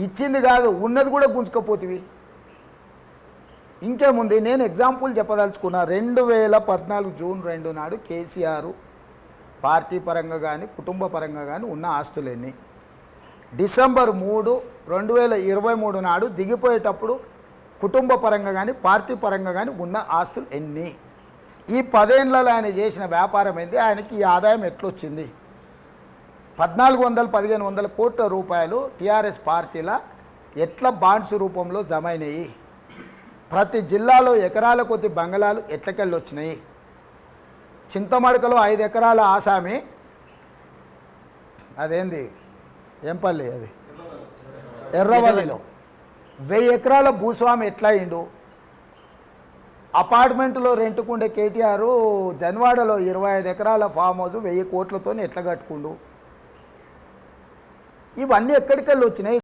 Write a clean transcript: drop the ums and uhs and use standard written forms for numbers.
ఇచ్చింది కాదు ఉన్నది కూడా గుంజుకపోతివి. ఇంకేముంది, నేను ఎగ్జాంపుల్ చెప్పదలుచుకున్నా. 2014 జూన్ 2 నాడు కేసీఆర్ పార్టీ పరంగా కానీ కుటుంబ పరంగా కానీ ఉన్న ఆస్తులన్నీ, డిసెంబర్ 3, 2023 నాడు దిగిపోయేటప్పుడు కుటుంబ పరంగా కానీ పార్టీ పరంగా కానీ ఉన్న ఆస్తులు ఎన్ని? ఈ 10 ఏళ్లలో ఆయన చేసిన వ్యాపారం ఏంది? ఆయనకి ఈ ఆదాయం ఎట్లొచ్చింది? 1400-1500 కోట్ల రూపాయలు టీఆర్ఎస్ పార్టీల ఎట్లా బాండ్స్ రూపంలో జమ అయినాయి? ప్రతి జిల్లాలో ఎకరాల కొద్ది బంగళాలు ఎట్లకెళ్ళి వచ్చినాయి? చింతమడకలో 5 ఎకరాల ఆసామి, అదేంది ఏంపల్లి, అది ఎర్రవల్లిలో 1000 ఎకరాల భూస్వామి ఎట్లా అయిండు? అపార్ట్మెంట్లో రెంట్కుండే కేటీఆర్ జన్వాడలో 25 ఎకరాల ఫామ్ హౌస్ 1000 కోట్లతో ఎట్లా కట్టుకుండు? ఇవన్నీ ఎక్కడికెళ్ళి వచ్చినాయి?